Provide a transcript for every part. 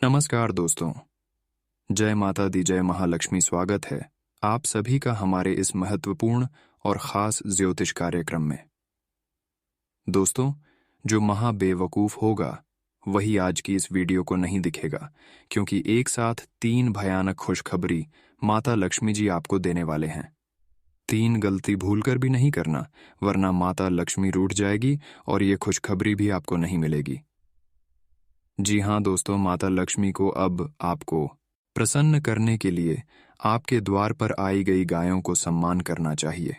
नमस्कार दोस्तों। जय माता दी, जय महालक्ष्मी। स्वागत है आप सभी का हमारे इस महत्वपूर्ण और खास ज्योतिष कार्यक्रम में। दोस्तों, जो महा बेवकूफ होगा वही आज की इस वीडियो को नहीं दिखेगा, क्योंकि एक साथ 3 भयानक खुशखबरी माता लक्ष्मी जी आपको देने वाले हैं। 3 गलती भूलकर भी नहीं करना, वरना माता लक्ष्मी रूठ जाएगी और ये खुशखबरी भी आपको नहीं मिलेगी। जी हाँ दोस्तों, माता लक्ष्मी को अब आपको प्रसन्न करने के लिए आपके द्वार पर आई गई गायों को सम्मान करना चाहिए,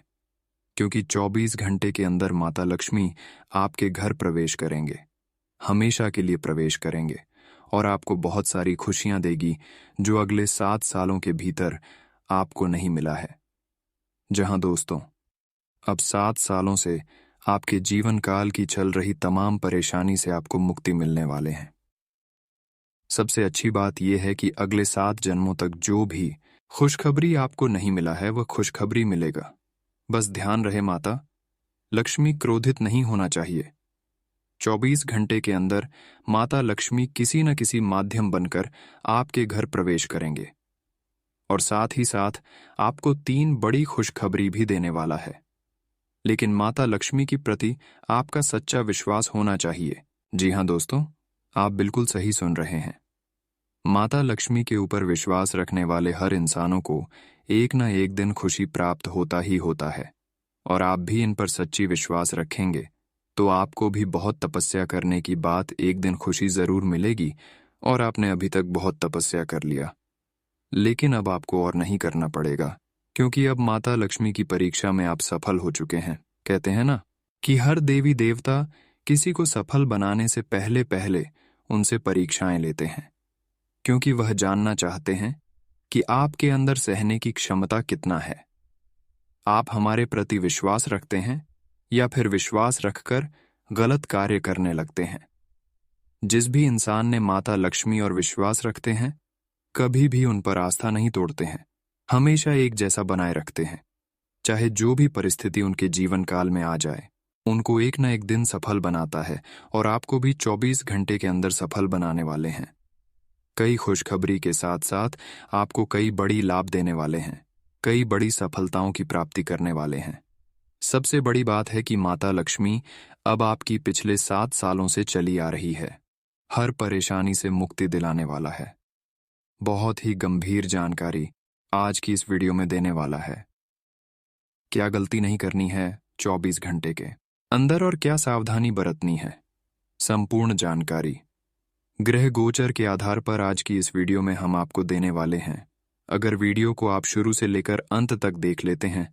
क्योंकि 24 घंटे के अंदर माता लक्ष्मी आपके घर प्रवेश करेंगे, हमेशा के लिए प्रवेश करेंगे और आपको बहुत सारी खुशियां देगी जो अगले 7 सालों के भीतर आपको नहीं मिला है। जहां दोस्तों, अब 7 सालों से आपके जीवन काल की चल रही तमाम परेशानी से आपको मुक्ति मिलने वाले हैं। सबसे अच्छी बात यह है कि अगले 7 जन्मों तक जो भी खुशखबरी आपको नहीं मिला है वह खुशखबरी मिलेगा। बस ध्यान रहे, माता लक्ष्मी क्रोधित नहीं होना चाहिए। 24 घंटे के अंदर माता लक्ष्मी किसी न किसी माध्यम बनकर आपके घर प्रवेश करेंगे और साथ ही साथ आपको 3 बड़ी खुशखबरी भी देने वाला है। लेकिन माता लक्ष्मी के प्रति आपका सच्चा विश्वास होना चाहिए। जी हाँ दोस्तों, आप बिल्कुल सही सुन रहे हैं। माता लक्ष्मी के ऊपर विश्वास रखने वाले हर इंसानों को एक न एक दिन खुशी प्राप्त होता ही होता है, और आप भी इन पर सच्ची विश्वास रखेंगे तो आपको भी बहुत तपस्या करने की बात एक दिन खुशी जरूर मिलेगी। और आपने अभी तक बहुत तपस्या कर लिया, लेकिन अब आपको और नहीं करना पड़ेगा, क्योंकि अब माता लक्ष्मी की परीक्षा में आप सफल हो चुके हैं। कहते हैं ना कि हर देवी देवता किसी को सफल बनाने से पहले पहले उनसे परीक्षाएं लेते हैं, क्योंकि वह जानना चाहते हैं कि आपके अंदर सहने की क्षमता कितना है। आप हमारे प्रति विश्वास रखते हैं या फिर विश्वास रखकर गलत कार्य करने लगते हैं। जिस भी इंसान ने माता लक्ष्मी और विश्वास रखते हैं, कभी भी उन पर आस्था नहीं तोड़ते हैं, हमेशा एक जैसा बनाए रखते हैं। चाहे जो भी परिस्थिति उनके जीवन काल में आ जाए, उनको एक न एक दिन सफल बनाता है, और आपको भी 24 घंटे के अंदर सफल बनाने वाले हैं। कई खुशखबरी के साथ साथ आपको कई बड़ी लाभ देने वाले हैं, कई बड़ी सफलताओं की प्राप्ति करने वाले हैं। सबसे बड़ी बात है कि माता लक्ष्मी अब आपकी पिछले 7 सालों से चली आ रही है, हर परेशानी से मुक्ति दिलाने वाला है। बहुत ही गंभीर जानकारी आज की इस वीडियो में देने वाला है। क्या गलती नहीं करनी है 24 घंटे के अंदर और क्या सावधानी बरतनी है, संपूर्ण जानकारी ग्रह गोचर के आधार पर आज की इस वीडियो में हम आपको देने वाले हैं। अगर वीडियो को आप शुरू से लेकर अंत तक देख लेते हैं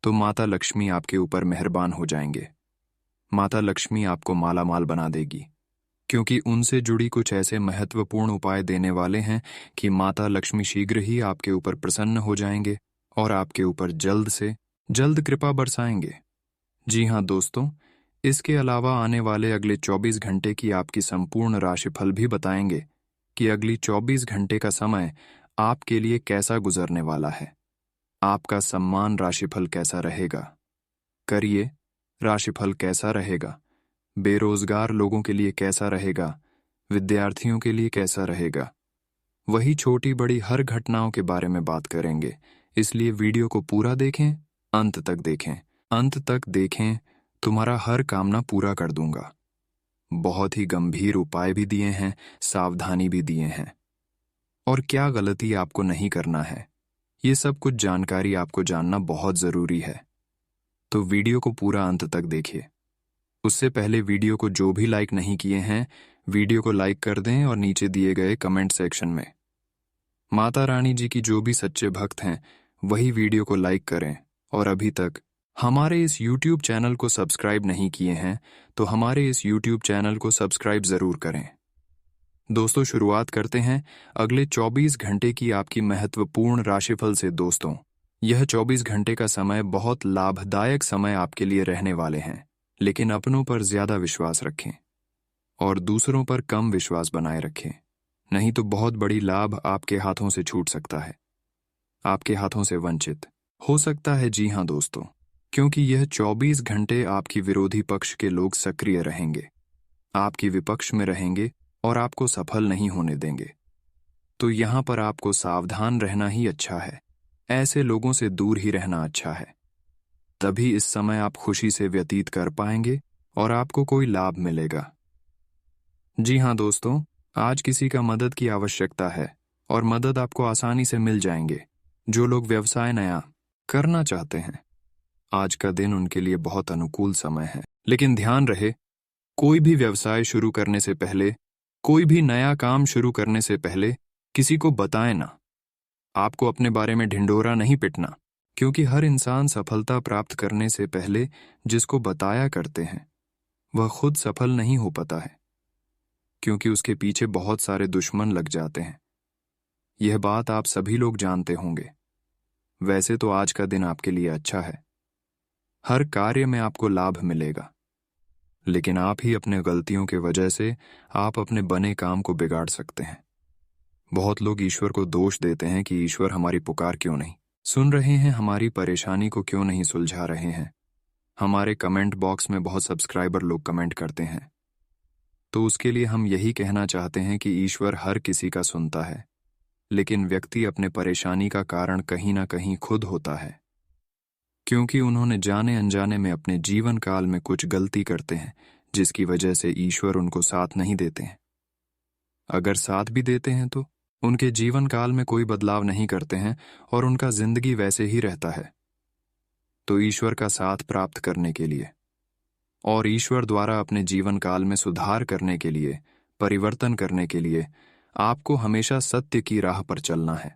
तो माता लक्ष्मी आपके ऊपर मेहरबान हो जाएंगे। माता लक्ष्मी आपको मालामाल बना देगी, क्योंकि उनसे जुड़ी कुछ ऐसे महत्वपूर्ण उपाय देने वाले हैं कि माता लक्ष्मी शीघ्र ही आपके ऊपर प्रसन्न हो जाएंगे और आपके ऊपर जल्द से जल्द कृपा बरसाएंगे। जी हाँ दोस्तों, इसके अलावा आने वाले अगले 24 घंटे की आपकी संपूर्ण राशिफल भी बताएंगे कि अगली 24 घंटे का समय आपके लिए कैसा गुजरने वाला है। आपका सम्मान राशिफल कैसा रहेगा, करिए राशिफल कैसा रहेगा, बेरोजगार लोगों के लिए कैसा रहेगा, विद्यार्थियों के लिए कैसा रहेगा, वही छोटी बड़ी हर घटनाओं के बारे में बात करेंगे। इसलिए वीडियो को पूरा देखें, अंत तक देखें। अंत तक देखें, तुम्हारा हर कामना पूरा कर दूंगा। बहुत ही गंभीर उपाय भी दिए हैं, सावधानी भी दिए हैं, और क्या गलती आपको नहीं करना है, ये सब कुछ जानकारी आपको जानना बहुत जरूरी है। तो वीडियो को पूरा अंत तक देखिए। उससे पहले वीडियो को जो भी लाइक नहीं किए हैं, वीडियो को लाइक कर दें और नीचे दिए गए कमेंट सेक्शन में माता रानी जी की जो भी सच्चे भक्त हैं वही वीडियो को लाइक करें। और अभी तक हमारे इस YouTube चैनल को सब्सक्राइब नहीं किए हैं तो हमारे इस YouTube चैनल को सब्सक्राइब जरूर करें। दोस्तों, शुरुआत करते हैं अगले 24 घंटे की आपकी महत्वपूर्ण राशिफल से। दोस्तों, यह 24 घंटे का समय बहुत लाभदायक समय आपके लिए रहने वाले हैं, लेकिन अपनों पर ज्यादा विश्वास रखें और दूसरों पर कम विश्वास बनाए रखें, नहीं तो बहुत बड़ी लाभ आपके हाथों से छूट सकता है, आपके हाथों से वंचित हो सकता है। जी हाँ दोस्तों, क्योंकि यह 24 घंटे आपकी विरोधी पक्ष के लोग सक्रिय रहेंगे, आपकी विपक्ष में रहेंगे और आपको सफल नहीं होने देंगे। तो यहाँ पर आपको सावधान रहना ही अच्छा है। ऐसे लोगों से दूर ही रहना अच्छा है। तभी इस समय आप खुशी से व्यतीत कर पाएंगे और आपको कोई लाभ मिलेगा। जी हाँ दोस्तों, आज किसी का मदद की आवश्यकता है और मदद आपको आसानी से मिल जाएंगे। जो लोग व्यवसाय नया करना चाहते हैं, आज का दिन उनके लिए बहुत अनुकूल समय है। लेकिन ध्यान रहे, कोई भी व्यवसाय शुरू करने से पहले, कोई भी नया काम शुरू करने से पहले किसी को बताएं ना। आपको अपने बारे में ढिंढोरा नहीं पिटना, क्योंकि हर इंसान सफलता प्राप्त करने से पहले जिसको बताया करते हैं वह खुद सफल नहीं हो पाता है, क्योंकि उसके पीछे बहुत सारे दुश्मन लग जाते हैं। यह बात आप सभी लोग जानते होंगे। वैसे तो आज का दिन आपके लिए अच्छा है, हर कार्य में आपको लाभ मिलेगा, लेकिन आप ही अपने गलतियों के वजह से आप अपने बने काम को बिगाड़ सकते हैं। बहुत लोग ईश्वर को दोष देते हैं कि ईश्वर हमारी पुकार क्यों नहीं सुन रहे हैं, हमारी परेशानी को क्यों नहीं सुलझा रहे हैं। हमारे कमेंट बॉक्स में बहुत सब्सक्राइबर लोग कमेंट करते हैं, तो उसके लिए हम यही कहना चाहते हैं कि ईश्वर हर किसी का सुनता है, लेकिन व्यक्ति अपने परेशानी का कारण कहीं ना कहीं खुद होता है, क्योंकि उन्होंने जाने अनजाने में अपने जीवन काल में कुछ गलती करते हैं, जिसकी वजह से ईश्वर उनको साथ नहीं देते हैं। अगर साथ भी देते हैं तो उनके जीवन काल में कोई बदलाव नहीं करते हैं और उनका जिंदगी वैसे ही रहता है। तो ईश्वर का साथ प्राप्त करने के लिए और ईश्वर द्वारा अपने जीवन काल में सुधार करने के लिए, परिवर्तन करने के लिए आपको हमेशा सत्य की राह पर चलना है।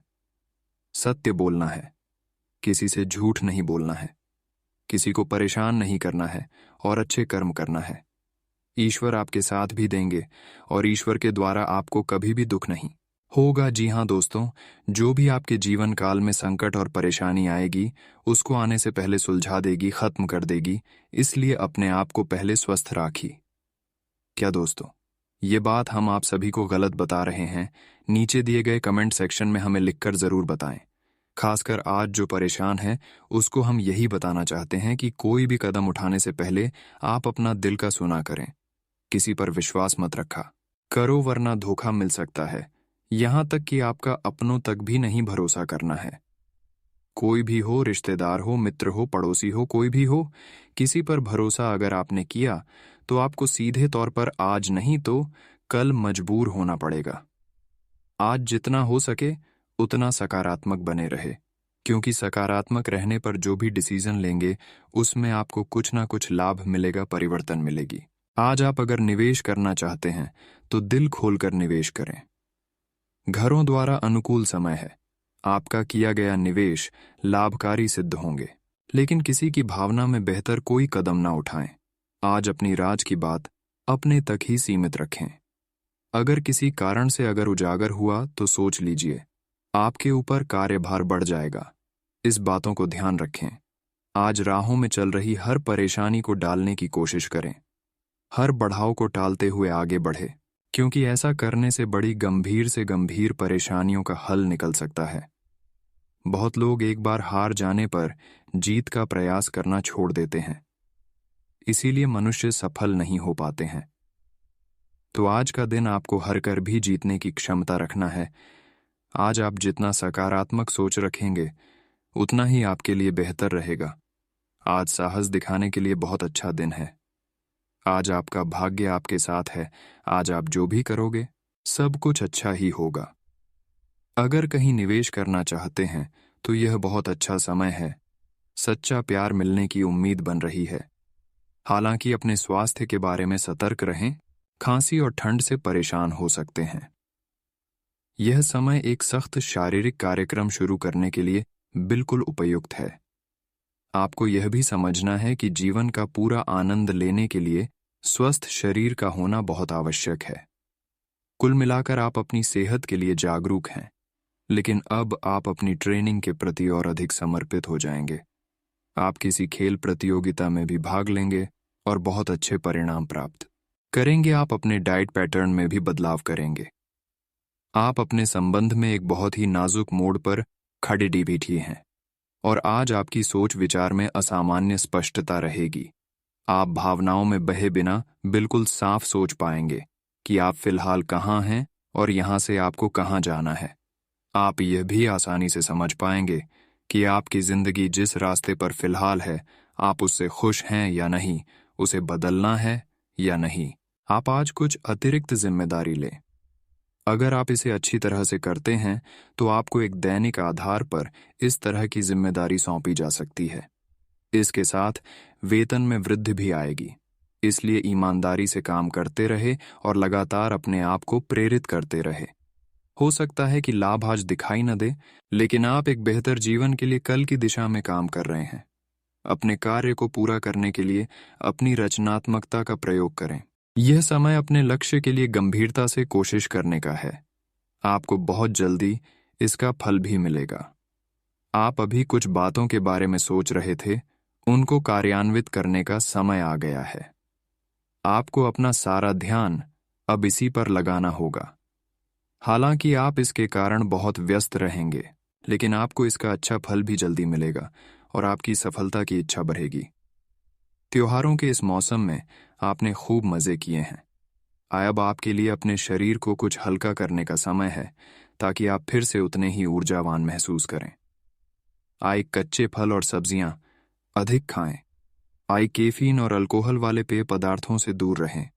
सत्य बोलना है, किसी से झूठ नहीं बोलना है, किसी को परेशान नहीं करना है और अच्छे कर्म करना है। ईश्वर आपके साथ भी देंगे और ईश्वर के द्वारा आपको कभी भी दुख नहीं होगा। जी हाँ दोस्तों, जो भी आपके जीवन काल में संकट और परेशानी आएगी उसको आने से पहले सुलझा देगी, खत्म कर देगी। इसलिए अपने आप को पहले स्वस्थ राखिए। क्या दोस्तों, ये बात हम आप सभी को गलत बता रहे हैं? नीचे दिए गए कमेंट सेक्शन में हमें लिखकर जरूर बताएं। खासकर आज जो परेशान है उसको हम यही बताना चाहते हैं कि कोई भी कदम उठाने से पहले आप अपना दिल का सुना करें। किसी पर विश्वास मत रखा करो, वरना धोखा मिल सकता है। यहां तक कि आपका अपनों तक भी नहीं भरोसा करना है। कोई भी हो, रिश्तेदार हो, मित्र हो, पड़ोसी हो, कोई भी हो, किसी पर भरोसा अगर आपने किया तो आपको सीधे तौर पर आज नहीं तो कल मजबूर होना पड़ेगा। आज जितना हो सके उतना सकारात्मक बने रहे, क्योंकि सकारात्मक रहने पर जो भी डिसीजन लेंगे उसमें आपको कुछ ना कुछ लाभ मिलेगा, परिवर्तन मिलेगी। आज आप अगर निवेश करना चाहते हैं तो दिल खोलकर निवेश करें। घरों द्वारा अनुकूल समय है, आपका किया गया निवेश लाभकारी सिद्ध होंगे, लेकिन किसी की भावना में बेहतर कोई कदम ना उठाएं। आज अपनी राज की बात अपने तक ही सीमित रखें। अगर किसी कारण से अगर उजागर हुआ तो सोच लीजिए, आपके ऊपर कार्यभार बढ़ जाएगा। इस बातों को ध्यान रखें। आज राहों में चल रही हर परेशानी को डालने की कोशिश करें, हर बढ़ाव को टालते हुए आगे बढ़े, क्योंकि ऐसा करने से बड़ी गंभीर से गंभीर परेशानियों का हल निकल सकता है। बहुत लोग एक बार हार जाने पर जीत का प्रयास करना छोड़ देते हैं, इसीलिए मनुष्य सफल नहीं हो पाते हैं। तो आज का दिन आपको हर कर भी जीतने की क्षमता रखना है। आज आप जितना सकारात्मक सोच रखेंगे उतना ही आपके लिए बेहतर रहेगा। आज साहस दिखाने के लिए बहुत अच्छा दिन है। आज आपका भाग्य आपके साथ है। आज आप जो भी करोगे सब कुछ अच्छा ही होगा। अगर कहीं निवेश करना चाहते हैं तो यह बहुत अच्छा समय है। सच्चा प्यार मिलने की उम्मीद बन रही है। हालांकि अपने स्वास्थ्य के बारे में सतर्क रहें, खांसी और ठंड से परेशान हो सकते हैं। यह समय एक सख्त शारीरिक कार्यक्रम शुरू करने के लिए बिल्कुल उपयुक्त है। आपको यह भी समझना है कि जीवन का पूरा आनंद लेने के लिए स्वस्थ शरीर का होना बहुत आवश्यक है। कुल मिलाकर आप अपनी सेहत के लिए जागरूक हैं, लेकिन अब आप अपनी ट्रेनिंग के प्रति और अधिक समर्पित हो जाएंगे। आप किसी खेल प्रतियोगिता में भी भाग लेंगे और बहुत अच्छे परिणाम प्राप्त करेंगे। आप अपने डाइट पैटर्न में भी बदलाव करेंगे। आप अपने संबंध में एक बहुत ही नाजुक मोड़ पर खड़े बैठे हैं और आज आपकी सोच विचार में असामान्य स्पष्टता रहेगी। आप भावनाओं में बहे बिना बिल्कुल साफ सोच पाएंगे कि आप फिलहाल कहाँ हैं और यहाँ से आपको कहाँ जाना है। आप यह भी आसानी से समझ पाएंगे कि आपकी जिंदगी जिस रास्ते पर फिलहाल है, आप उससे खुश हैं या नहीं, उसे बदलना है या नहीं। आप आज कुछ अतिरिक्त जिम्मेदारी लें। अगर आप इसे अच्छी तरह से करते हैं तो आपको एक दैनिक आधार पर इस तरह की जिम्मेदारी सौंपी जा सकती है। इसके साथ वेतन में वृद्धि भी आएगी, इसलिए ईमानदारी से काम करते रहे और लगातार अपने आप को प्रेरित करते रहे। हो सकता है कि लाभ आज दिखाई न दे, लेकिन आप एक बेहतर जीवन के लिए कल की दिशा में काम कर रहे हैं। अपने कार्य को पूरा करने के लिए अपनी रचनात्मकता का प्रयोग करें। यह समय अपने लक्ष्य के लिए गंभीरता से कोशिश करने का है। आपको बहुत जल्दी इसका फल भी मिलेगा। आप अभी कुछ बातों के बारे में सोच रहे थे, उनको कार्यान्वित करने का समय आ गया है। आपको अपना सारा ध्यान अब इसी पर लगाना होगा। हालांकि आप इसके कारण बहुत व्यस्त रहेंगे, लेकिन आपको इसका अच्छा फल भी जल्दी मिलेगा और आपकी सफलता की इच्छा बढ़ेगी। त्योहारों के इस मौसम में आपने खूब मजे किए हैं। अब आपके लिए अपने शरीर को कुछ हल्का करने का समय है, ताकि आप फिर से उतने ही ऊर्जावान महसूस करें। कच्चे फल और सब्जियां अधिक खाएं। कैफीन और अल्कोहल वाले पेय पदार्थों से दूर रहें।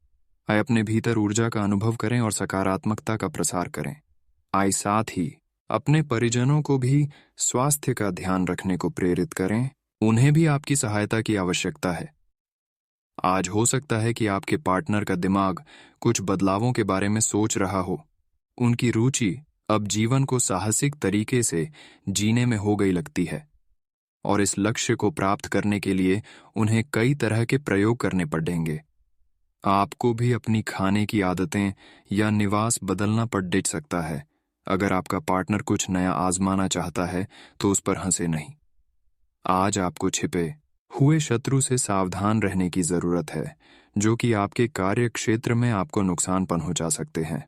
अपने भीतर ऊर्जा का अनुभव करें और सकारात्मकता का प्रसार करें। साथ ही अपने परिजनों को भी स्वास्थ्य का ध्यान रखने को प्रेरित करें। उन्हें भी आपकी सहायता की आवश्यकता है। आज हो सकता है कि आपके पार्टनर का दिमाग कुछ बदलावों के बारे में सोच रहा हो। उनकी रुचि अब जीवन को साहसिक तरीके से जीने में हो गई लगती है, और इस लक्ष्य को प्राप्त करने के लिए उन्हें कई तरह के प्रयोग करने पड़ेंगे। आपको भी अपनी खाने की आदतें या निवास बदलना पड़ सकता है। अगर आपका पार्टनर कुछ नया आजमाना चाहता है तो उस पर हंसे नहीं। आज आपको छिपे हुए शत्रु से सावधान रहने की जरूरत है, जो कि आपके कार्य क्षेत्र में आपको नुकसान पहुंचा सकते हैं।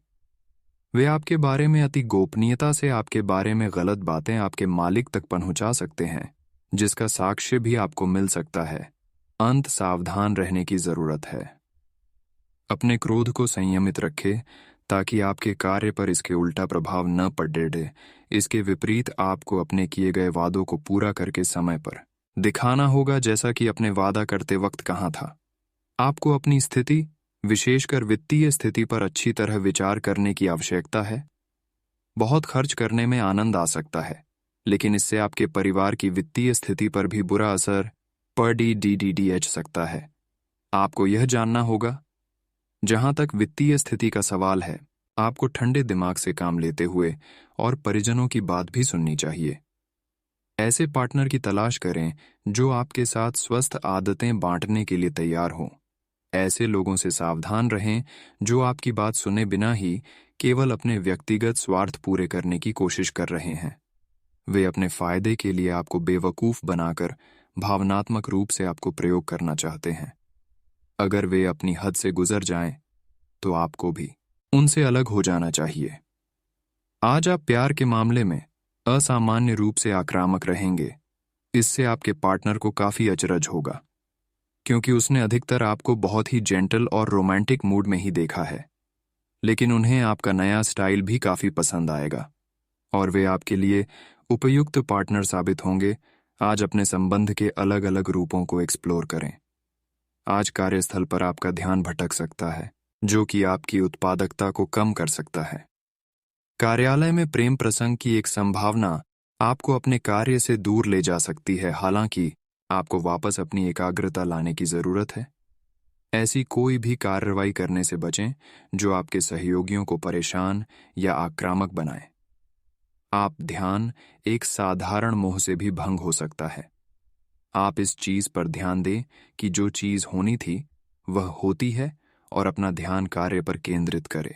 वे आपके बारे में अति गोपनीयता से आपके बारे में गलत बातें आपके मालिक तक पहुंचा सकते हैं, जिसका साक्ष्य भी आपको मिल सकता है। सावधान रहने की जरूरत है। अपने क्रोध को संयमित रखें, ताकि आपके कार्य पर इसके उल्टा प्रभाव न पड़े। इसके विपरीत आपको अपने किए गए वादों को पूरा करके समय पर दिखाना होगा, जैसा कि अपने वादा करते वक्त कहा था। आपको अपनी स्थिति, विशेषकर वित्तीय स्थिति पर अच्छी तरह विचार करने की आवश्यकता है। बहुत खर्च करने में आनंद आ सकता है, लेकिन इससे आपके परिवार की वित्तीय स्थिति पर भी बुरा असर पड़ सकता है। आपको यह जानना होगा। जहां तक वित्तीय स्थिति का सवाल है, आपको ठंडे दिमाग से काम लेते हुए और परिजनों की बात भी सुननी चाहिए। ऐसे पार्टनर की तलाश करें जो आपके साथ स्वस्थ आदतें बांटने के लिए तैयार हों। ऐसे लोगों से सावधान रहें जो आपकी बात सुने बिना ही केवल अपने व्यक्तिगत स्वार्थ पूरे करने की कोशिश कर रहे हैं। वे अपने फायदे के लिए आपको बेवकूफ बनाकर भावनात्मक रूप से आपको प्रयोग करना चाहते हैं। अगर वे अपनी हद से गुजर जाएं, तो आपको भी उनसे अलग हो जाना चाहिए। आज आप प्यार के मामले में असामान्य रूप से आक्रामक रहेंगे। इससे आपके पार्टनर को काफी अचरज होगा, क्योंकि उसने अधिकतर आपको बहुत ही जेंटल और रोमांटिक मूड में ही देखा है। लेकिन उन्हें आपका नया स्टाइल भी काफी पसंद आएगा, और वे आपके लिए उपयुक्त पार्टनर साबित होंगे। आज अपने संबंध के अलग अलग रूपों को एक्सप्लोर करें। आज कार्यस्थल पर आपका ध्यान भटक सकता है, जो कि आपकी उत्पादकता को कम कर सकता है। कार्यालय में प्रेम प्रसंग की एक संभावना आपको अपने कार्य से दूर ले जा सकती है। हालांकि आपको वापस अपनी एकाग्रता लाने की जरूरत है। ऐसी कोई भी कार्रवाई करने से बचें जो आपके सहयोगियों को परेशान या आक्रामक बनाए। आप ध्यान एक साधारण मोह से भी भंग हो सकता है। आप इस चीज पर ध्यान दें कि जो चीज होनी थी वह होती है, और अपना ध्यान कार्य पर केंद्रित करें।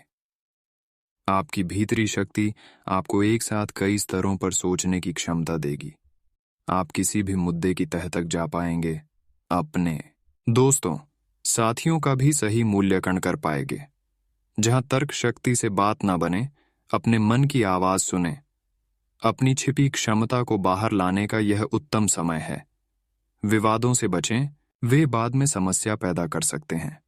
आपकी भीतरी शक्ति आपको एक साथ कई स्तरों पर सोचने की क्षमता देगी। आप किसी भी मुद्दे की तह तक जा पाएंगे। अपने दोस्तों, साथियों का भी सही मूल्यांकन कर पाएंगे। जहां तर्क शक्ति से बात ना बने, अपने मन की आवाज सुने। अपनी छिपी क्षमता को बाहर लाने का यह उत्तम समय है। विवादों से बचें, वे बाद में समस्या पैदा कर सकते हैं।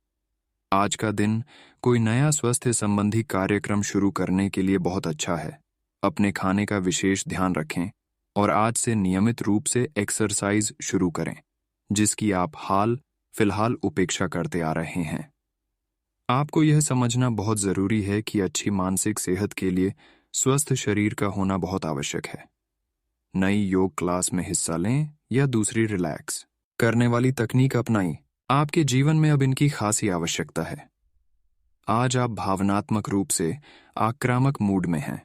आज का दिन कोई नया स्वास्थ्य संबंधी कार्यक्रम शुरू करने के लिए बहुत अच्छा है। अपने खाने का विशेष ध्यान रखें और आज से नियमित रूप से एक्सरसाइज शुरू करें, जिसकी आप फिलहाल उपेक्षा करते आ रहे हैं। आपको यह समझना बहुत जरूरी है कि अच्छी मानसिक सेहत के लिए स्वस्थ शरीर का होना बहुत आवश्यक है। नई योग क्लास में हिस्सा लें या दूसरी रिलैक्स करने वाली तकनीक अपनाएं। आपके जीवन में अब इनकी खासी आवश्यकता है। आज आप भावनात्मक रूप से आक्रामक मूड में हैं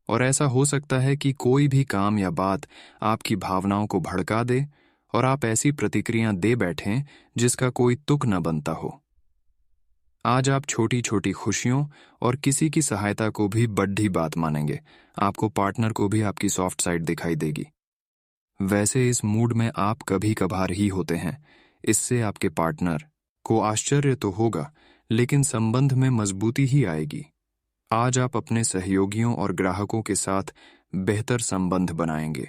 और ऐसा हो सकता है कि कोई भी काम या बात आपकी भावनाओं को भड़का दे और आप ऐसी प्रतिक्रिया दे बैठें जिसका कोई तुक न बनता हो। आज आप छोटी छोटी खुशियों और किसी की सहायता को भी बड़ी बात मानेंगे। आपको पार्टनर को भी आपकी सॉफ्ट साइड दिखाई देगी। वैसे इस मूड में आप कभी कभार ही होते हैं। इससे आपके पार्टनर को आश्चर्य तो होगा, लेकिन संबंध में मजबूती ही आएगी। आज आप अपने सहयोगियों और ग्राहकों के साथ बेहतर संबंध बनाएंगे।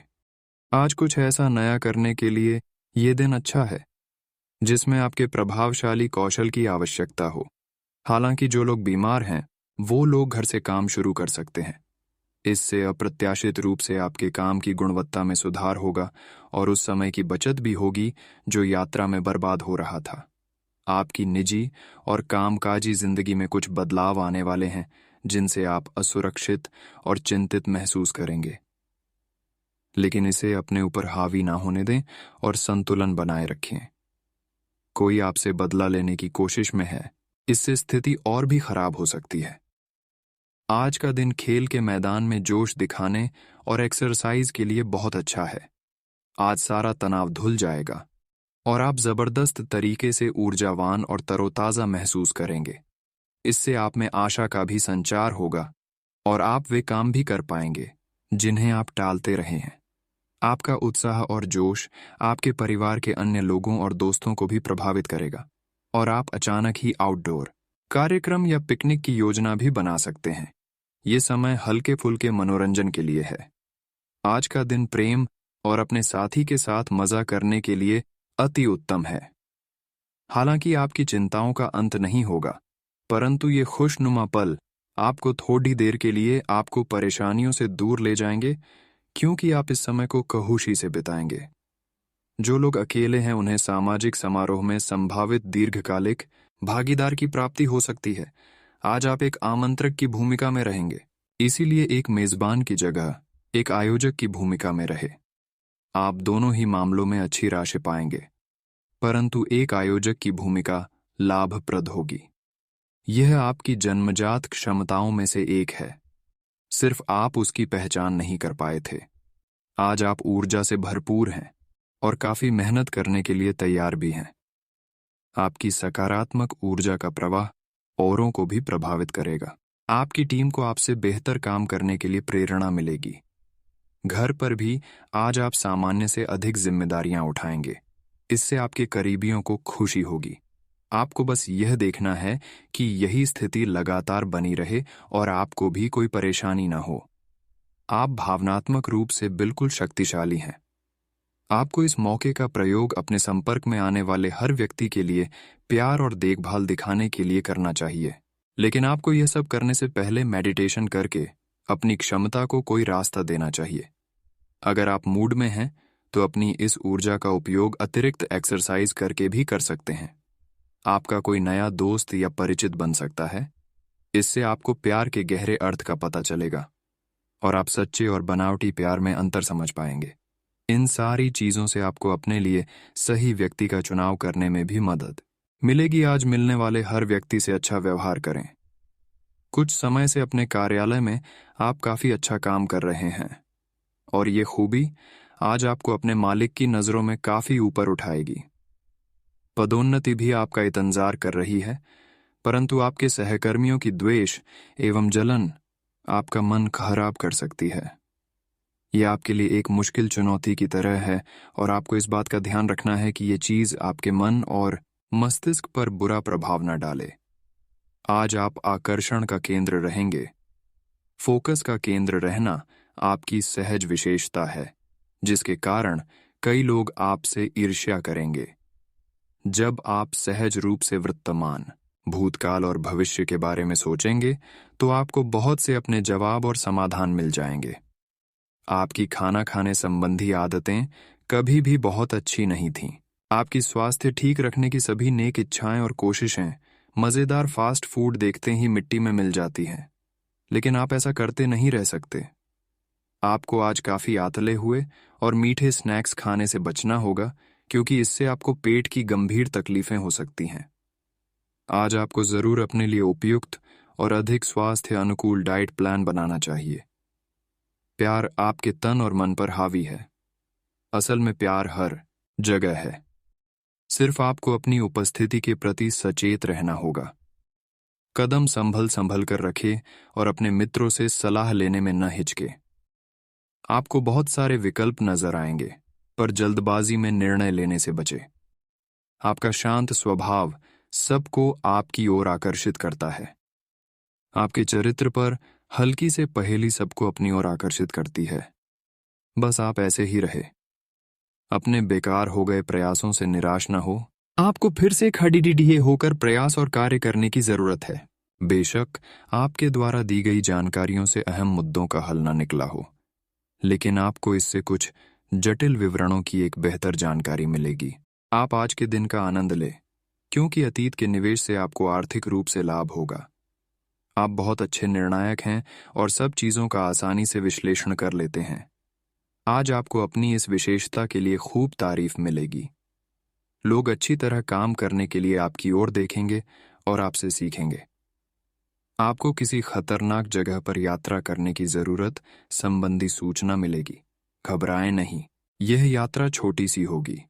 आज कुछ ऐसा नया करने के लिए ये दिन अच्छा है जिसमें आपके प्रभावशाली कौशल की आवश्यकता हो। हालांकि जो लोग बीमार हैं वो लोग घर से काम शुरू कर सकते हैं। इससे अप्रत्याशित रूप से आपके काम की गुणवत्ता में सुधार होगा और उस समय की बचत भी होगी जो यात्रा में बर्बाद हो रहा था। आपकी निजी और कामकाजी जिंदगी में कुछ बदलाव आने वाले हैं जिनसे आप असुरक्षित और चिंतित महसूस करेंगे, लेकिन इसे अपने ऊपर हावी ना होने दें और संतुलन बनाए रखें। कोई आपसे बदला लेने की कोशिश में है, इससे स्थिति और भी खराब हो सकती है। आज का दिन खेल के मैदान में जोश दिखाने और एक्सरसाइज के लिए बहुत अच्छा है। आज सारा तनाव धुल जाएगा और आप जबरदस्त तरीके से ऊर्जावान और तरोताजा महसूस करेंगे। इससे आप में आशा का भी संचार होगा और आप वे काम भी कर पाएंगे जिन्हें आप टालते रहे हैं। आपका उत्साह और जोश आपके परिवार के अन्य लोगों और दोस्तों को भी प्रभावित करेगा और आप अचानक ही आउटडोर कार्यक्रम या पिकनिक की योजना भी बना सकते हैं। ये समय हल्के फुल्के मनोरंजन के लिए है। आज का दिन प्रेम और अपने साथी के साथ मजा करने के लिए अति उत्तम है। हालांकि आपकी चिंताओं का अंत नहीं होगा, परंतु ये खुशनुमा पल आपको थोड़ी देर के लिए आपको परेशानियों से दूर ले जाएंगे, क्योंकि आप इस समय को खुशी से बिताएंगे। जो लोग अकेले हैं उन्हें सामाजिक समारोह में संभावित दीर्घकालिक भागीदार की प्राप्ति हो सकती है। आज आप एक आमंत्रक की भूमिका में रहेंगे, इसीलिए एक मेजबान की जगह एक आयोजक की भूमिका में रहे। आप दोनों ही मामलों में अच्छी राशि पाएंगे, परंतु एक आयोजक की भूमिका लाभप्रद होगी। यह आपकी जन्मजात क्षमताओं में से एक है, सिर्फ आप उसकी पहचान नहीं कर पाए थे। आज आप ऊर्जा से भरपूर हैं और काफी मेहनत करने के लिए तैयार भी हैं। आपकी सकारात्मक ऊर्जा का प्रवाह औरों को भी प्रभावित करेगा। आपकी टीम को आपसे बेहतर काम करने के लिए प्रेरणा मिलेगी। घर पर भी आज आप सामान्य से अधिक जिम्मेदारियां उठाएंगे। इससे आपके करीबियों को खुशी होगी। आपको बस यह देखना है कि यही स्थिति लगातार बनी रहे और आपको भी कोई परेशानी ना हो। आप भावनात्मक रूप से बिल्कुल शक्तिशाली हैं। आपको इस मौके का प्रयोग अपने संपर्क में आने वाले हर व्यक्ति के लिए प्यार और देखभाल दिखाने के लिए करना चाहिए। लेकिन आपको यह सब करने से पहले मेडिटेशन करके अपनी क्षमता को कोई रास्ता देना चाहिए। अगर आप मूड में हैं तो अपनी इस ऊर्जा का उपयोग अतिरिक्त एक्सरसाइज करके भी कर सकते हैं। आपका कोई नया दोस्त या परिचित बन सकता है। इससे आपको प्यार के गहरे अर्थ का पता चलेगा और आप सच्चे और बनावटी प्यार में अंतर समझ पाएंगे। इन सारी चीजों से आपको अपने लिए सही व्यक्ति का चुनाव करने में भी मदद मिलेगी। आज मिलने वाले हर व्यक्ति से अच्छा व्यवहार करें। कुछ समय से अपने कार्यालय में आप काफी अच्छा काम कर रहे हैं और ये खूबी आज आपको अपने मालिक की नजरों में काफी ऊपर उठाएगी। पदोन्नति भी आपका इंतजार कर रही है, परंतु आपके सहकर्मियों की द्वेष एवं जलन आपका मन खराब कर सकती है। यह आपके लिए एक मुश्किल चुनौती की तरह है और आपको इस बात का ध्यान रखना है कि ये चीज आपके मन और मस्तिष्क पर बुरा प्रभाव न डाले। आज आप आकर्षण का केंद्र रहेंगे। फोकस का केंद्र रहना आपकी सहज विशेषता है, जिसके कारण कई लोग आपसे ईर्ष्या करेंगे। जब आप सहज रूप से वर्तमान भूतकाल और भविष्य के बारे में सोचेंगे तो आपको बहुत से अपने जवाब और समाधान मिल जाएंगे। आपकी खाना खाने संबंधी आदतें कभी भी बहुत अच्छी नहीं थीं। आपकी स्वास्थ्य ठीक रखने की सभी नेक इच्छाएं और कोशिशें मज़ेदार फास्ट फूड देखते ही मिट्टी में मिल जाती हैं। लेकिन आप ऐसा करते नहीं रह सकते। आपको आज काफ़ी आतले हुए और मीठे स्नैक्स खाने से बचना होगा, क्योंकि इससे आपको पेट की गंभीर तकलीफें हो सकती हैं। आज आपको ज़रूर अपने लिए उपयुक्त और अधिक स्वास्थ्य अनुकूल डाइट प्लान बनाना चाहिए। प्यार आपके तन और मन पर हावी है। असल में प्यार हर जगह है। सिर्फ आपको अपनी उपस्थिति के प्रति सचेत रहना होगा। कदम संभल संभल कर रखें और अपने मित्रों से सलाह लेने में न हिचके। आपको बहुत सारे विकल्प नजर आएंगे, पर जल्दबाजी में निर्णय लेने से बचे। आपका शांत स्वभाव सबको आपकी ओर आकर्षित करता है। आपके चरित्र पर हल्की से पहेली सबको अपनी ओर आकर्षित करती है। बस आप ऐसे ही रहे। अपने बेकार हो गए प्रयासों से निराश न हो। आपको फिर से खड़ीडिढिए होकर प्रयास और कार्य करने की जरूरत है। बेशक आपके द्वारा दी गई जानकारियों से अहम मुद्दों का हल न निकला हो, लेकिन आपको इससे कुछ जटिल विवरणों की एक बेहतर जानकारी मिलेगी। आप आज के दिन का आनंद ले, क्योंकि अतीत के निवेश से आपको आर्थिक रूप से लाभ होगा। आप बहुत अच्छे निर्णायक हैं और सब चीज़ों का आसानी से विश्लेषण कर लेते हैं। आज आपको अपनी इस विशेषता के लिए खूब तारीफ मिलेगी। लोग अच्छी तरह काम करने के लिए आपकी ओर देखेंगे और आपसे सीखेंगे। आपको किसी खतरनाक जगह पर यात्रा करने की जरूरत संबंधी सूचना मिलेगी। घबराएं नहीं, यह यात्रा छोटी सी होगी।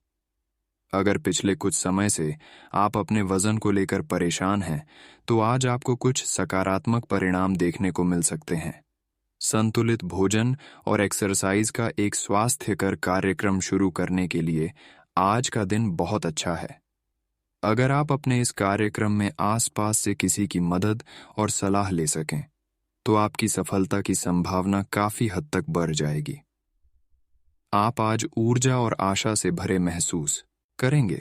अगर पिछले कुछ समय से आप अपने वजन को लेकर परेशान हैं, तो आज आपको कुछ सकारात्मक परिणाम देखने को मिल सकते हैं। संतुलित भोजन और एक्सरसाइज का एक स्वास्थ्यकर कार्यक्रम शुरू करने के लिए आज का दिन बहुत अच्छा है। अगर आप अपने इस कार्यक्रम में आसपास से किसी की मदद और सलाह ले सकें, तो आपकी सफलता की संभावना काफी हद तक बढ़ जाएगी। आप आज ऊर्जा और आशा से भरे महसूस करेंगे।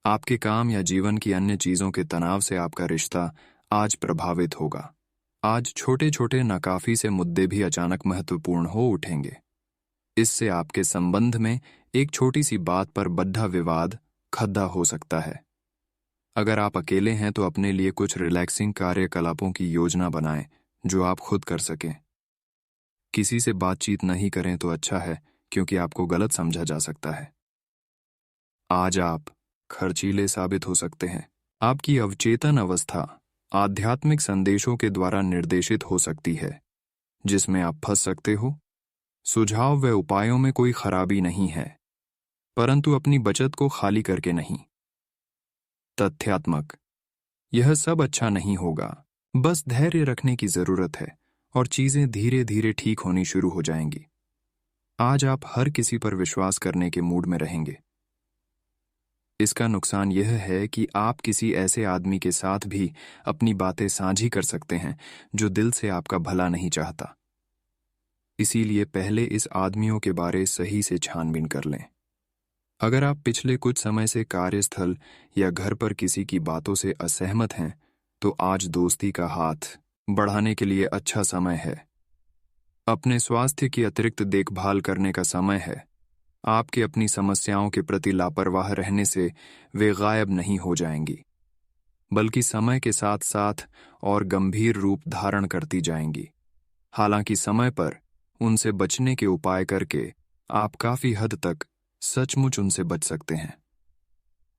आपके काम या जीवन की अन्य चीजों के तनाव से आपका रिश्ता आज प्रभावित होगा। आज छोटे छोटे नाकाफी से मुद्दे भी अचानक महत्वपूर्ण हो उठेंगे। इससे आपके संबंध में एक छोटी सी बात पर बड़ा विवाद खड़ा हो सकता है। अगर आप अकेले हैं तो अपने लिए कुछ रिलैक्सिंग कार्यकलापों की योजना बनाएं जो आप खुद कर सकें। किसी से बातचीत नहीं करें तो अच्छा है, क्योंकि आपको गलत समझा जा सकता है। आज आप खर्चीले साबित हो सकते हैं। आपकी अवचेतन अवस्था आध्यात्मिक संदेशों के द्वारा निर्देशित हो सकती है, जिसमें आप फंस सकते हो। सुझाव व उपायों में कोई खराबी नहीं है, परंतु अपनी बचत को खाली करके नहीं। तथ्यात्मक, यह सब अच्छा नहीं होगा। बस धैर्य रखने की जरूरत है और चीजें धीरे धीरे ठीक होनी शुरू हो जाएंगी। आज आप हर किसी पर विश्वास करने के मूड में रहेंगे। इसका नुकसान यह है कि आप किसी ऐसे आदमी के साथ भी अपनी बातें साझी कर सकते हैं जो दिल से आपका भला नहीं चाहता। इसीलिए पहले इस आदमियों के बारे सही से छानबीन कर लें। अगर आप पिछले कुछ समय से कार्यस्थल या घर पर किसी की बातों से असहमत हैं, तो आज दोस्ती का हाथ बढ़ाने के लिए अच्छा समय है। अपने स्वास्थ्य की अतिरिक्त देखभाल करने का समय है। आपके अपनी समस्याओं के प्रति लापरवाह रहने से वे गायब नहीं हो जाएंगी, बल्कि समय के साथ साथ और गंभीर रूप धारण करती जाएंगी। हालांकि समय पर उनसे बचने के उपाय करके आप काफी हद तक सचमुच उनसे बच सकते हैं।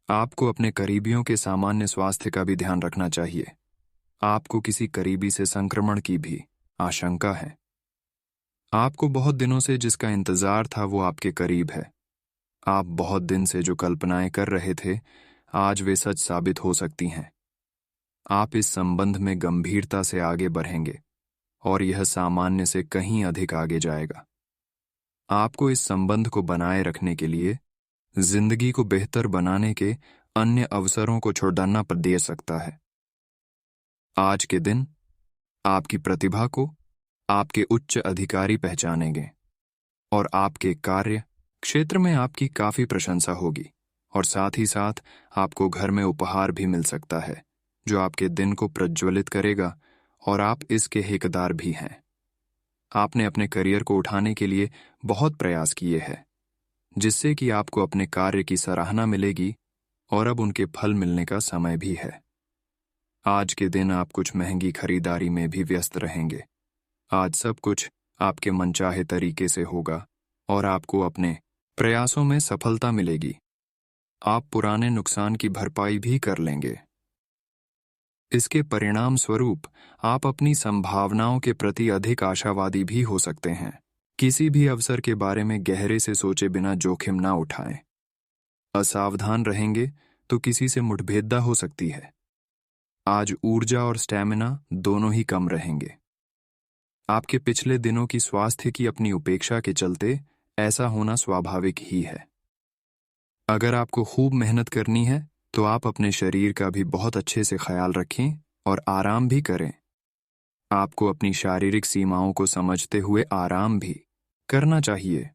आपको अपने करीबियों के सामान्य स्वास्थ्य का भी ध्यान रखना चाहिए। आपको किसी करीबी से संक्रमण की भी आशंका है। आपको बहुत दिनों से जिसका इंतजार था वो आपके करीब है। आप बहुत दिन से जो कल्पनाएं कर रहे थे, आज वे सच साबित हो सकती हैं। आप इस संबंध में गंभीरता से आगे बढ़ेंगे और यह सामान्य से कहीं अधिक आगे जाएगा। आपको इस संबंध को बनाए रखने के लिए जिंदगी को बेहतर बनाने के अन्य अवसरों को छोड़ना पड़ सकता है। आज के दिन आपकी प्रतिभा को आपके उच्च अधिकारी पहचानेंगे और आपके कार्य क्षेत्र में आपकी काफी प्रशंसा होगी, और साथ ही साथ आपको घर में उपहार भी मिल सकता है जो आपके दिन को प्रज्वलित करेगा और आप इसके हकदार भी हैं। आपने अपने करियर को उठाने के लिए बहुत प्रयास किए हैं, जिससे कि आपको अपने कार्य की सराहना मिलेगी और अब उनके फल मिलने का समय भी है। आज के दिन आप कुछ महंगी खरीदारी में भी व्यस्त रहेंगे। आज सब कुछ आपके मनचाहे तरीके से होगा और आपको अपने प्रयासों में सफलता मिलेगी। आप पुराने नुकसान की भरपाई भी कर लेंगे। इसके परिणाम स्वरूप आप अपनी संभावनाओं के प्रति अधिक आशावादी भी हो सकते हैं। किसी भी अवसर के बारे में गहरे से सोचे बिना जोखिम ना उठाएं। असावधान रहेंगे तो किसी से मुठभेड़ हो सकती है। आज ऊर्जा और स्टैमिना दोनों ही कम रहेंगे। आपके पिछले दिनों की स्वास्थ्य की अपनी उपेक्षा के चलते ऐसा होना स्वाभाविक ही है। अगर आपको खूब मेहनत करनी है तो आप अपने शरीर का भी बहुत अच्छे से ख्याल रखें और आराम भी करें। आपको अपनी शारीरिक सीमाओं को समझते हुए आराम भी करना चाहिए।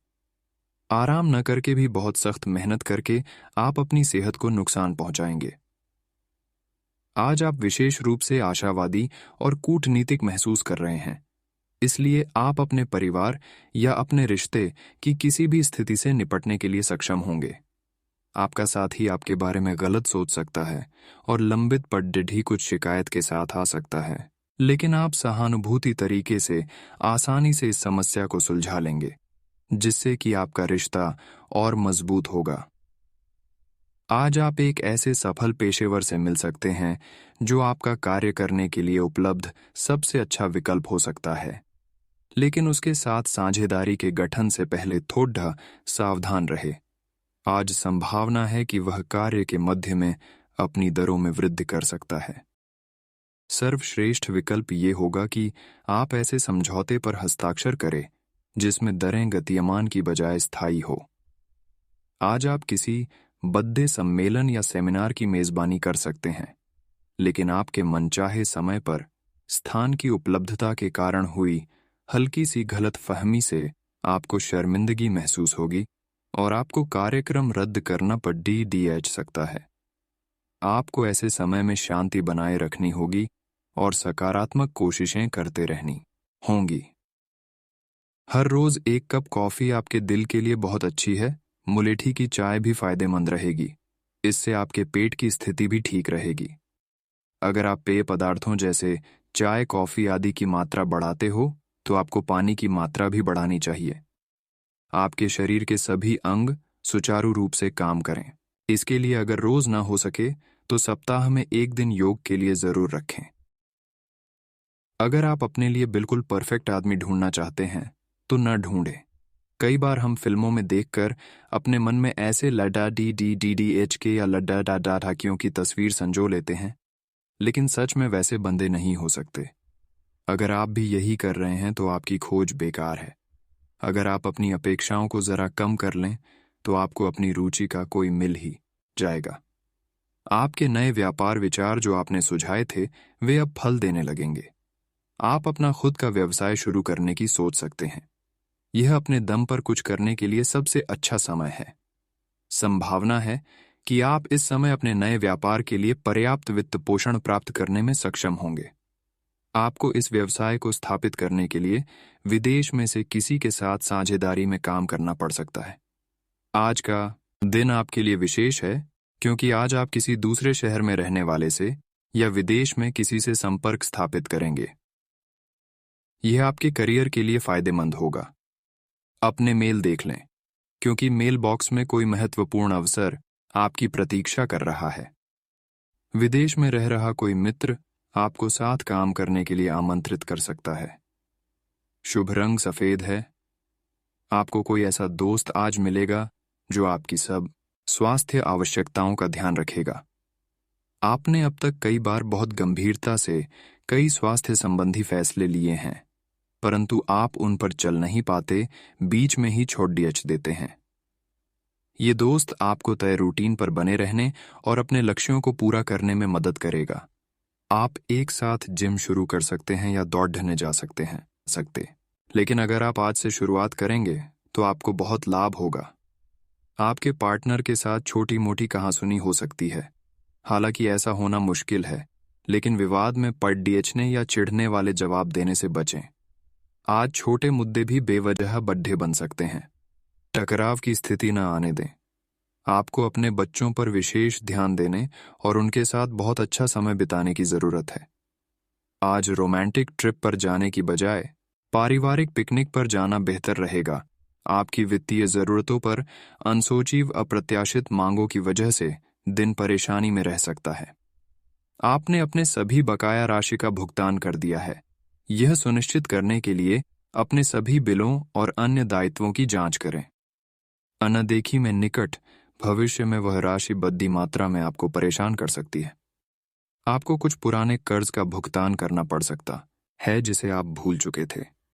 आराम न करके भी बहुत सख्त मेहनत करके आप अपनी सेहत को नुकसान पहुंचाएंगे। आज आप विशेष रूप से आशावादी और कूटनीतिक महसूस कर रहे हैं, इसलिए आप अपने परिवार या अपने रिश्ते की किसी भी स्थिति से निपटने के लिए सक्षम होंगे। आपका साथी आपके बारे में गलत सोच सकता है और लंबित पड़ढी कुछ शिकायत के साथ आ सकता है, लेकिन आप सहानुभूति तरीके से आसानी से इस समस्या को सुलझा लेंगे, जिससे कि आपका रिश्ता और मजबूत होगा। आज आप एक ऐसे सफल पेशेवर से मिल सकते हैं जो आपका कार्य करने के लिए उपलब्ध सबसे अच्छा विकल्प हो सकता है, लेकिन उसके साथ साझेदारी के गठन से पहले थोड़ा सावधान रहे। आज संभावना है कि वह कार्य के मध्य में अपनी दरों में वृद्धि कर सकता है। सर्वश्रेष्ठ विकल्प ये होगा कि आप ऐसे समझौते पर हस्ताक्षर करें जिसमें दरें गतिमान की बजाय स्थायी हो। आज आप किसी बद्दे सम्मेलन या सेमिनार की मेजबानी कर सकते हैं, लेकिन आपके मनचाहे समय पर स्थान की उपलब्धता के कारण हुई हल्की सी गलतफहमी से आपको शर्मिंदगी महसूस होगी और आपको कार्यक्रम रद्द करना पड़ सकता है। आपको ऐसे समय में शांति बनाए रखनी होगी और सकारात्मक कोशिशें करते रहनी होंगी। हर रोज एक कप कॉफी आपके दिल के लिए बहुत अच्छी है। मुलेठी की चाय भी फायदेमंद रहेगी। इससे आपके पेट की स्थिति भी ठीक रहेगी। अगर आप पेय पदार्थों जैसे चाय, कॉफी आदि की मात्रा बढ़ाते हो तो आपको पानी की मात्रा भी बढ़ानी चाहिए। आपके शरीर के सभी अंग सुचारू रूप से काम करें। इसके लिए अगर रोज ना हो सके तो सप्ताह में एक दिन योग के लिए जरूर रखें। अगर आप अपने लिए बिल्कुल परफेक्ट आदमी ढूंढना चाहते हैं तो न ढूंढें। कई बार हम फिल्मों में देखकर अपने मन में ऐसे लड्डा डी के या लड्डा डा ढाकियों की तस्वीर संजो लेते हैं, लेकिन सच में वैसे बंदे नहीं हो सकते। अगर आप भी यही कर रहे हैं तो आपकी खोज बेकार है। अगर आप अपनी अपेक्षाओं को जरा कम कर लें तो आपको अपनी रुचि का कोई मिल ही जाएगा। आपके नए व्यापार विचार जो आपने सुझाए थे वे अब फल देने लगेंगे। आप अपना खुद का व्यवसाय शुरू करने की सोच सकते हैं। यह अपने दम पर कुछ करने के लिए सबसे अच्छा समय है। संभावना है कि आप इस समय अपने नए व्यापार के लिए पर्याप्त वित्त पोषण प्राप्त करने में सक्षम होंगे। आपको इस व्यवसाय को स्थापित करने के लिए विदेश में से किसी के साथ साझेदारी में काम करना पड़ सकता है। आज का दिन आपके लिए विशेष है क्योंकि आज आप किसी दूसरे शहर में रहने वाले से या विदेश में किसी से संपर्क स्थापित करेंगे। यह आपके करियर के लिए फायदेमंद होगा। अपने मेल देख लें क्योंकि मेल बॉक्स में कोई महत्वपूर्ण अवसर आपकी प्रतीक्षा कर रहा है। विदेश में रह रहा कोई मित्र आपको साथ काम करने के लिए आमंत्रित कर सकता है। शुभ रंग सफेद है। आपको कोई ऐसा दोस्त आज मिलेगा जो आपकी सब स्वास्थ्य आवश्यकताओं का ध्यान रखेगा। आपने अब तक कई बार बहुत गंभीरता से कई स्वास्थ्य संबंधी फैसले लिए हैं, परंतु आप उन पर चल नहीं पाते, बीच में ही छोड़ देते हैं। ये दोस्त आपको तय रूटीन पर बने रहने और अपने लक्ष्यों को पूरा करने में मदद करेगा। आप एक साथ जिम शुरू कर सकते हैं या दौड़ने जा सकते, लेकिन अगर आप आज से शुरुआत करेंगे तो आपको बहुत लाभ होगा। आपके पार्टनर के साथ छोटी मोटी कहासुनी हो सकती है। हालांकि ऐसा होना मुश्किल है, लेकिन विवाद में पड़ने या चिढ़ने वाले जवाब देने से बचें। आज छोटे मुद्दे भी बेवजह बड्ढे बन सकते हैं। टकराव की स्थिति न आने दें। आपको अपने बच्चों पर विशेष ध्यान देने और उनके साथ बहुत अच्छा समय बिताने की जरूरत है। आज रोमांटिक ट्रिप पर जाने की बजाय पारिवारिक पिकनिक पर जाना बेहतर रहेगा। आपकी वित्तीय जरूरतों पर अनसोची अप्रत्याशित मांगों की वजह से दिन परेशानी में रह सकता है। आपने अपने सभी बकाया राशि का भुगतान कर दिया है। यह सुनिश्चित करने के लिए अपने सभी बिलों और अन्य दायित्वों की जांच करें। अनदेखी में निकट भविष्य में वह राशि बड़ी मात्रा में आपको परेशान कर सकती है। आपको कुछ पुराने कर्ज का भुगतान करना पड़ सकता है जिसे आप भूल चुके थे।